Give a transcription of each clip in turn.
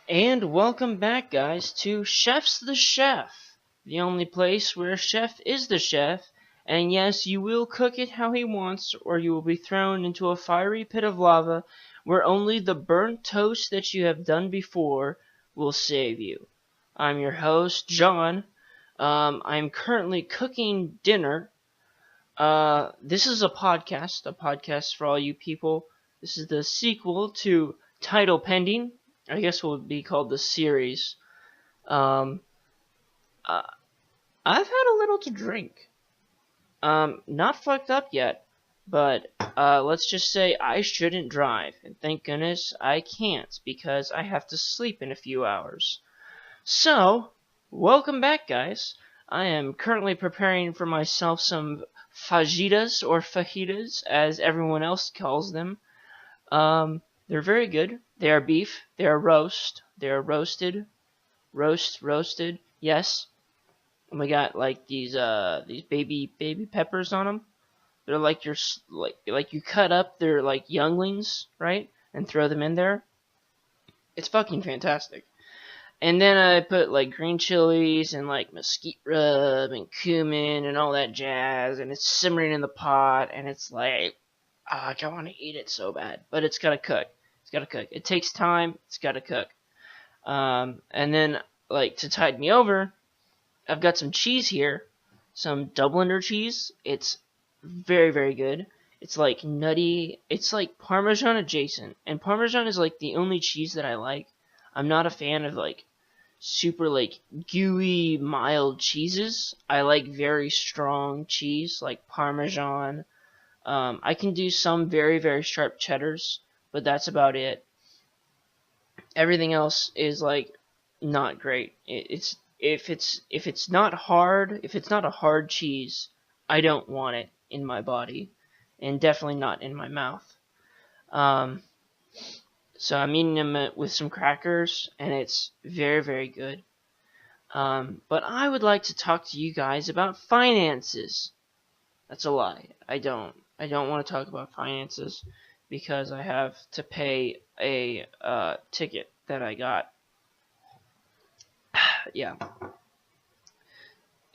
And welcome back, guys, to Chef's the Chef, the only place where a chef is the chef, and yes, you will cook it how he wants, or you will be thrown into a fiery pit of lava where only the burnt toast that you have done before will save you. I'm your host, John. I'm currently cooking dinner. This is a podcast for all you people. This is the sequel to Title Pending. I guess will be called the series. Um, uh, I've had a little to drink. Not fucked up yet, but let's just say I shouldn't drive, and thank goodness I can't because I have to sleep in a few hours. So, welcome back, guys. I am currently preparing for myself some fajitas or fajitas, as everyone else calls them. They're very good. They are beef. They are roast. They are roasted. Roasted. Yes. And we got like these baby peppers on them. They're like like you cut up their like younglings, right, and throw them in there. It's fucking fantastic. And then I put like green chilies and like mesquite rub and cumin and all that jazz, and it's simmering in the pot, and it's like, I want to eat it so bad, but it's gotta cook. It's gotta cook. It takes time. It's gotta cook. And then like to tide me over, I've got some cheese here, some Dubliner cheese. It's very good. It's like nutty. It's like Parmesan adjacent, and Parmesan is like the only cheese that I like. I'm not a fan of like super like gooey mild cheeses. I like very strong cheese like Parmesan. I can do some very sharp cheddars, but that's about it. Everything else is like not great. It's if it's not hard, if it's not a hard cheese, I don't want it in my body, and definitely not in my mouth. Um, so I'm eating them with some crackers, and it's very good. But I would like to talk to you guys about finances. That's a lie. I don't. I don't want to talk about finances because I have to pay a ticket that I got. Yeah,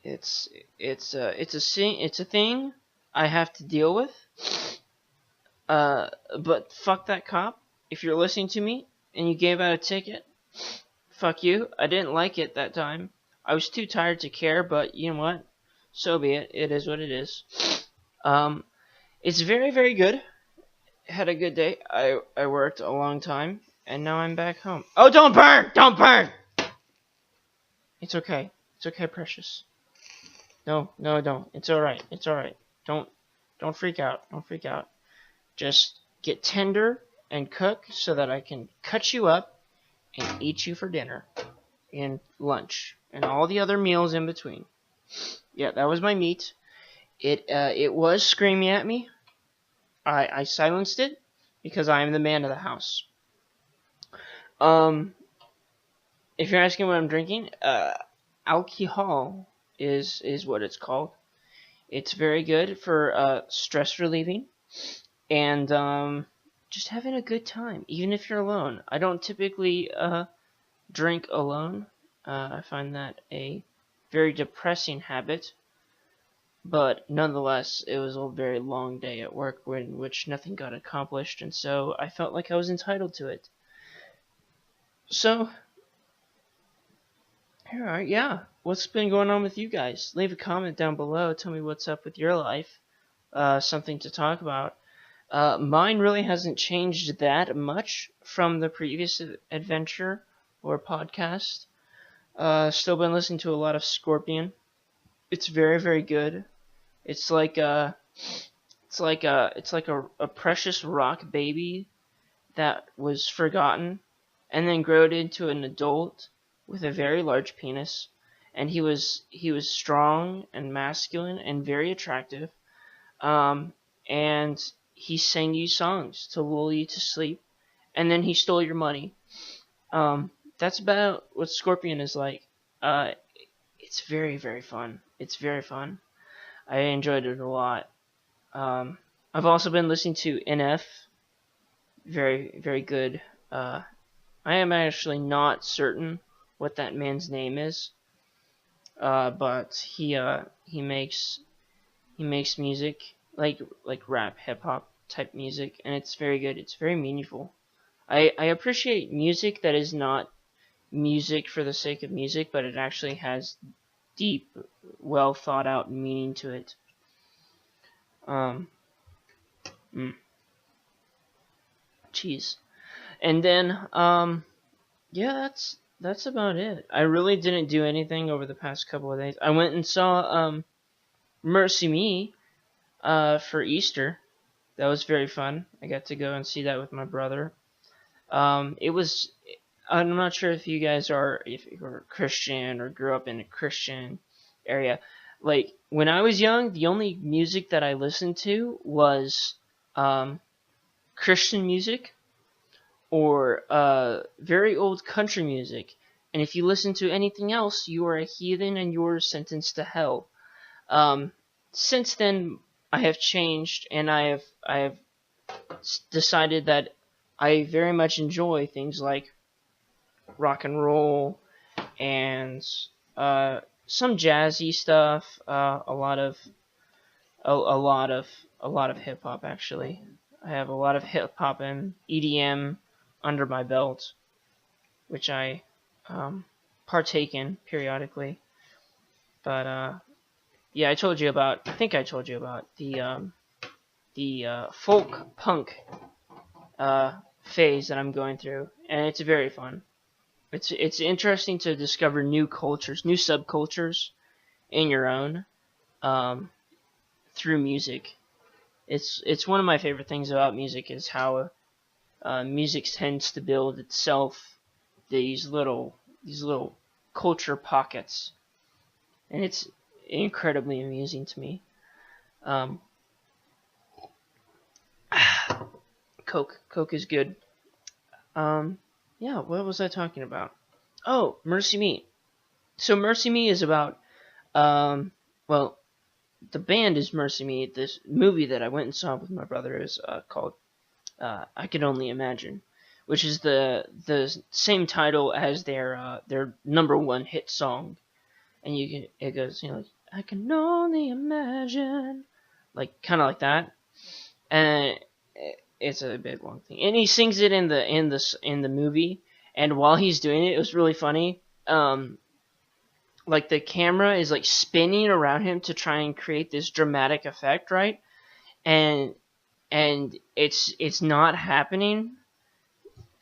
it's it's a thing I have to deal with. But fuck that cop. If you're listening to me and you gave out a ticket, fuck you. I didn't like it that time. I was too tired to care, but you know what? So be it. It is what it is. Um, it's very good. Had a good day. I worked a long time, and now I'm back home. Oh, don't burn! Don't burn! It's okay. It's okay, precious. No, don't. It's alright. It's alright. Don't freak out. Don't freak out. Just get tender and cook so that I can cut you up and eat you for dinner and lunch and all the other meals in between. Yeah, that was my meat. It was screaming at me. I silenced it because I am the man of the house. If you're asking what I'm drinking, alcohol is what it's called. It's very good for stress relieving and just having a good time, even if you're alone. I don't typically drink alone. I find that a very depressing habit. But nonetheless, it was a very long day at work in which nothing got accomplished, and so I felt like I was entitled to it. So, here are, yeah, what's been going on with you guys? Leave a comment down below. Tell me what's up with your life. Something to talk about. Mine really hasn't changed that much from the previous adventure or podcast. Still been listening to a lot of Scorpion. It's very good. It's like a precious rock baby that was forgotten and then growed into an adult with a very large penis, and he was strong and masculine and very attractive. And he sang you songs to lull you to sleep, and then he stole your money. That's about what Scorpion is like. It's very fun. It's very fun. I enjoyed it a lot. I've also been listening to NF. Very good I am actually not certain what that man's name is, but he makes music like rap, hip hop type music, and it's very good. It's very meaningful. I appreciate music that is not music for the sake of music, but it actually has deep, well thought out meaning to it. Um, Jeez. And then, yeah, that's about it. I really didn't do anything over the past couple of days. I went and saw Mercy Me for Easter. That was very fun. I got to go and see that with my brother. It was. I'm not sure if you guys are, if you're Christian or grew up in a Christian area. Like when I was young, the only music that I listened to was Christian music or very old country music. And if you listen to anything else, you are a heathen and you are sentenced to hell. Um, since then, I have changed, and I have decided that I very much enjoy things like rock and roll and some jazzy stuff. A lot of hip hop actually. I have a lot of hip hop and EDM under my belt, which I partake in periodically. But yeah, I think I told you about the folk punk phase that I'm going through, and it's very fun. It's interesting to discover new cultures, new subcultures in your own through music. It's one of my favorite things about music is how music tends to build itself these little culture pockets, and it's incredibly amusing to me. Um, Coke is good. Yeah, what was I talking about? Oh, Mercy Me. So Mercy Me is about well, the band is Mercy Me. This movie that I went and saw with my brother is called I Can Only Imagine, which is the same title as their number one hit song, and it goes like I can only imagine, like kind of like that, and it's a big long thing, and he sings it in the movie, and while he's doing it, it was really funny. Like the camera is like spinning around him to try and create this dramatic effect, right? And it's not happening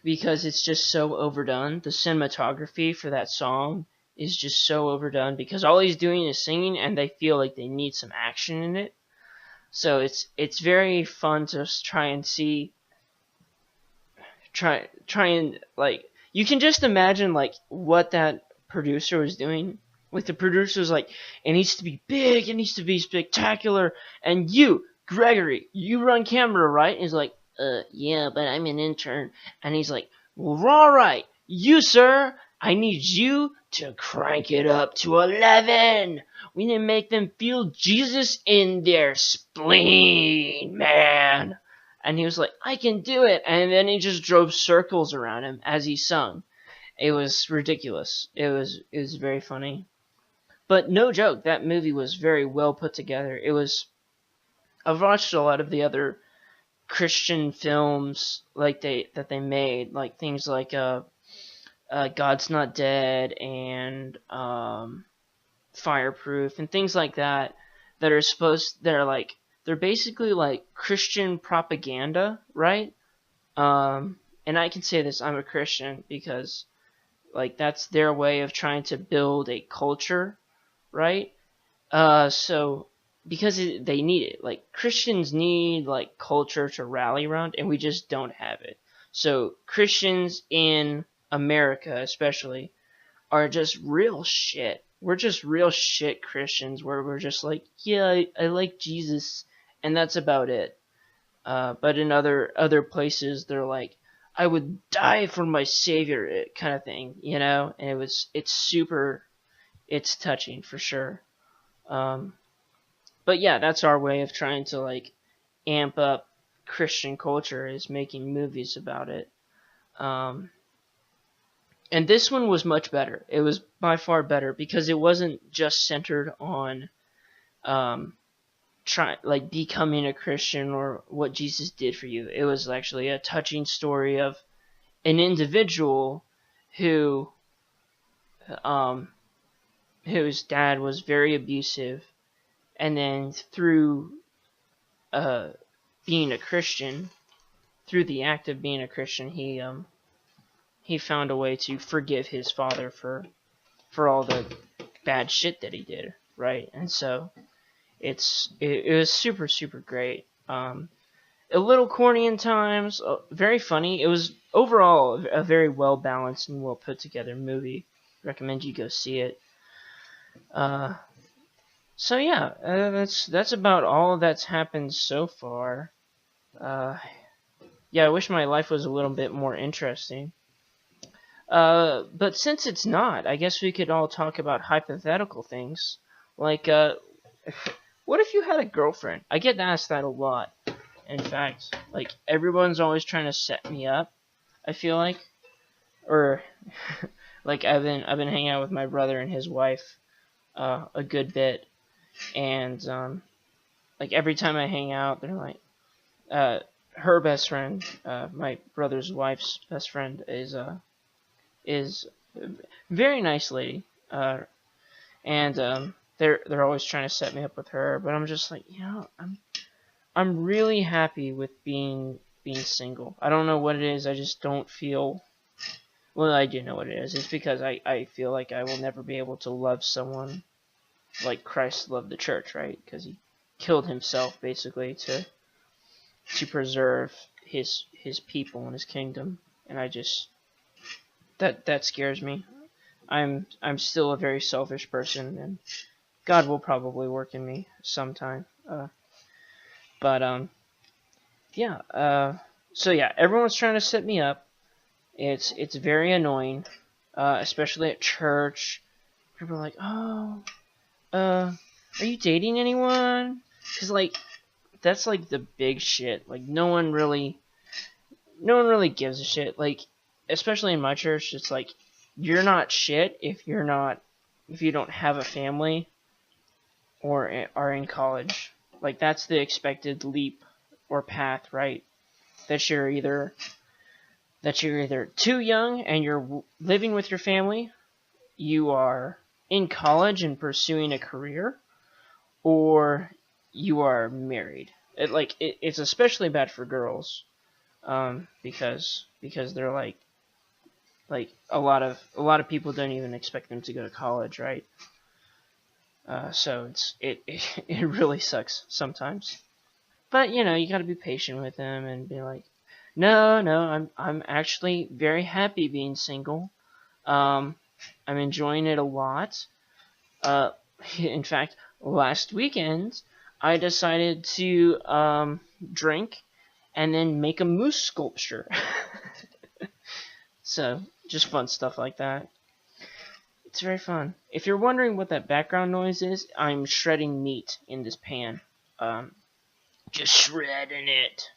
because it's just so overdone. The cinematography for that song is just so overdone because all he's doing is singing, and they feel like they need some action in it. So it's very fun to try and see, try and like you can just imagine like what that producer was doing. Like the producer's like, it needs to be big, it needs to be spectacular, and you, Gregory, you run camera, right? And he's like, yeah, but I'm an intern. And he's like, well, alright, you, sir, I need you to crank it up to 11. We need to make them feel Jesus in their spleen, man. And he was like, I can do it. And then he just drove circles around him as he sung. It was ridiculous. It was very funny. But no joke, that movie was very well put together. I've watched a lot of the other Christian films that they made, like things like God's Not Dead and Fireproof and things like that they're basically like Christian propaganda, right? And I can say this, I'm a Christian because like that's their way of trying to build a culture, right? So because they need it, like Christians need like culture to rally around, and we just don't have it. So Christians in America, especially, are just real shit. We're just real shit Christians, where we're just like, yeah, I like Jesus, and that's about it. But in other places, they're like, I would die for my Savior, kind of thing, you know. And it's touching for sure. But yeah, that's our way of trying to like amp up Christian culture, is making movies about it. And this one was much better. It was by far better because it wasn't just centered on um, becoming a Christian or what Jesus did for you. It was actually a touching story of an individual who um, whose dad was very abusive, and then through uh, being a Christian, through the act of being a Christian, he found a way to forgive his father for all the bad shit that he did, right? And so it was super great. A little corny in times, very funny. It was overall a very well balanced and well put together movie. Recommend you go see it. So yeah, that's about all that's happened so far. Yeah, I wish my life was a little bit more interesting. But since it's not, I guess we could all talk about hypothetical things. Like, what if you had a girlfriend? I get asked that a lot. In fact, like, everyone's always trying to set me up, I feel like. Or, like, I've been hanging out with my brother and his wife, a good bit. And, like, every time I hang out, they're like, her best friend, my brother's wife's best friend, is a very nice lady, and they're always trying to set me up with her, but I'm just like, I'm really happy with being single. I don't know what it is. I just don't feel. Well, I do know what it is. It's because I feel like I will never be able to love someone like Christ loved the church, right? Because he killed himself basically to preserve his people and his kingdom, and I just that scares me. I'm still a very selfish person, and God will probably work in me sometime. But yeah. So yeah, everyone's trying to set me up. It's very annoying, especially at church. People are like, "Oh, are you dating anyone?" Because like that's like the big shit. Like no one really gives a shit. Like especially in my church, it's like you're not shit if you don't have a family or are in college. Like that's the expected leap or path, right? That you're either too young and you're living with your family, you are in college and pursuing a career, or you are married. It's especially bad for girls, because they're like a lot of people don't even expect them to go to college, right? So it really sucks sometimes. But you gotta be patient with them and be like, no, I'm actually very happy being single. I'm enjoying it a lot. In fact, last weekend I decided to drink and then make a moose sculpture. So just fun stuff like that. It's very fun. If you're wondering what that background noise is, I'm shredding meat in this pan. Just shredding it.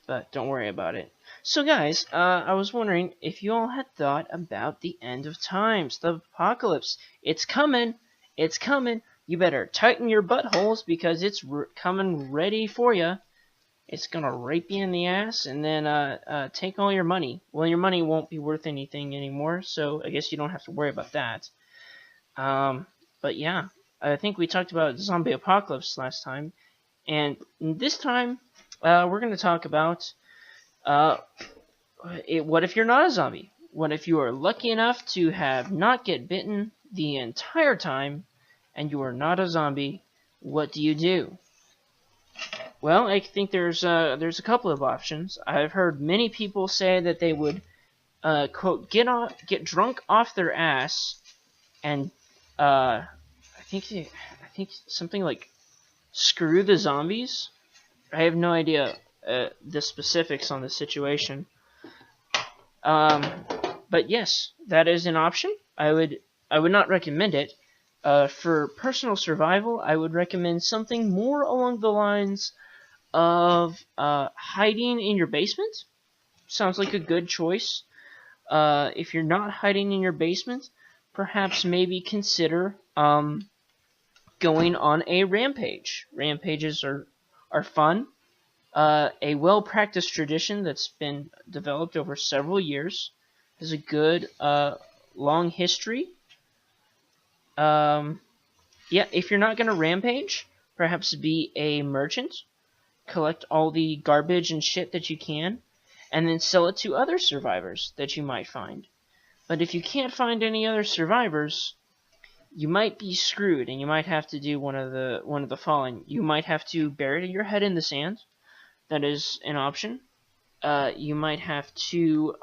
But don't worry about it. So guys, I was wondering if you all had thought about the end of times, the apocalypse. It's coming. It's coming. You better tighten your buttholes because it's coming ready for you. It's gonna rape you in the ass and then take all your money. Well, your money won't be worth anything anymore, so I guess you don't have to worry about that. But yeah, I think we talked about zombie apocalypse last time, and this time we're gonna talk about what if you're not a zombie? What if you are lucky enough to have not get bitten the entire time, and you are not a zombie? What do you do? Well, I think there's a couple of options. I've heard many people say that they would quote get drunk off their ass, and I think something like screw the zombies. I have no idea the specifics on the situation. But yes, that is an option. I would not recommend it. For personal survival, I would recommend something more along the lines of hiding in your basement. Sounds like a good choice. if you're not hiding in your basement, perhaps maybe consider going on a rampage. Rampages are fun. A well-practiced tradition that's been developed over several years. Has a good long history. Yeah, if you're not going to rampage, perhaps be a merchant. Collect all the garbage and shit that you can, and then sell it to other survivors that you might find. But if you can't find any other survivors, you might be screwed, and you might have to do one of the following. You might have to bury your head in the sand. That is an option. You might have to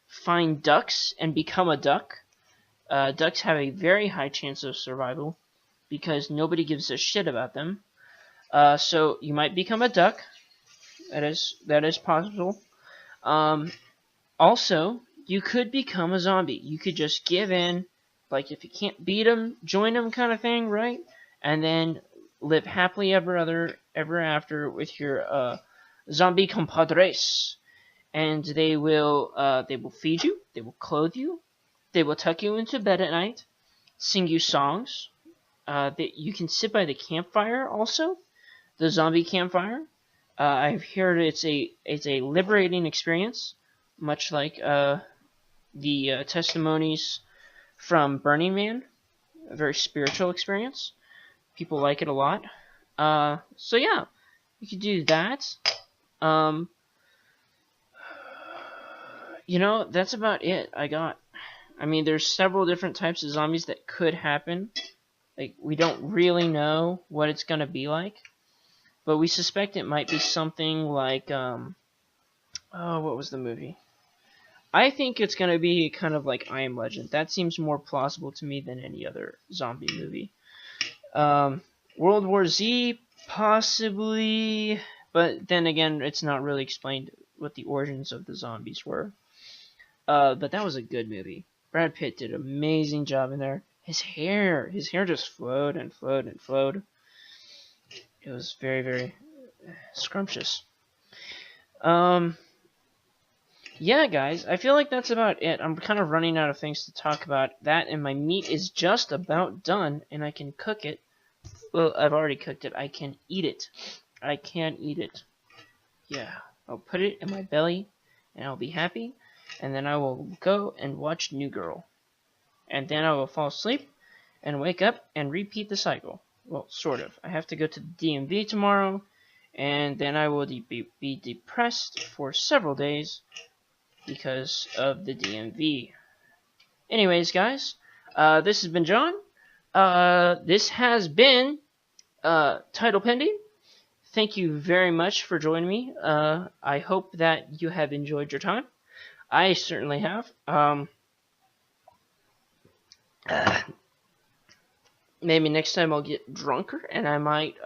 find ducks and become a duck. Ducks have a very high chance of survival because nobody gives a shit about them. So you might become a duck. That is possible. Also, you could become a zombie. You could just give in, like if you can't beat them, join them, kind of thing, right? And then live happily ever after with your zombie compadres. And they will feed you, they will clothe you, they will tuck you into bed at night, sing you songs. That you can sit by the campfire also. The zombie campfire. I've heard it's a liberating experience, much like the testimonies from Burning Man. A very spiritual experience. People like it a lot. So yeah, you could do that. You know, that's about it. I mean, there's several different types of zombies that could happen. Like, we don't really know what it's gonna be like. But we suspect it might be something like, oh, what was the movie? I think it's going to be kind of like I Am Legend. That seems more plausible to me than any other zombie movie. World War Z, possibly, but then again, it's not really explained what the origins of the zombies were. But that was a good movie. Brad Pitt did an amazing job in there. His hair just flowed and flowed and flowed. It was very, very scrumptious. Yeah, guys, I feel like that's about it. I'm kind of running out of things to talk about. That and my meat is just about done, and I can cook it. Well, I've already cooked it. I can eat it. I can eat it. Yeah, I'll put it in my belly, and I'll be happy, and then I will go and watch New Girl. And then I will fall asleep, and wake up, and repeat the cycle. Well, sort of. I have to go to the DMV tomorrow, and then I will be depressed for several days because of the DMV. Anyways, guys, this has been John. This has been Title Pending. Thank you very much for joining me. I hope that you have enjoyed your time. I certainly have. Maybe next time I'll get drunker and I might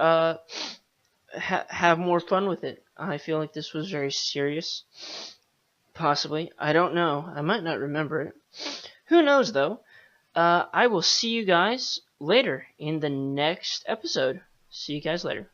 have more fun with it. I feel like this was very serious. Possibly. I don't know. I might not remember it. Who knows, though? I will see you guys later in the next episode. See you guys later.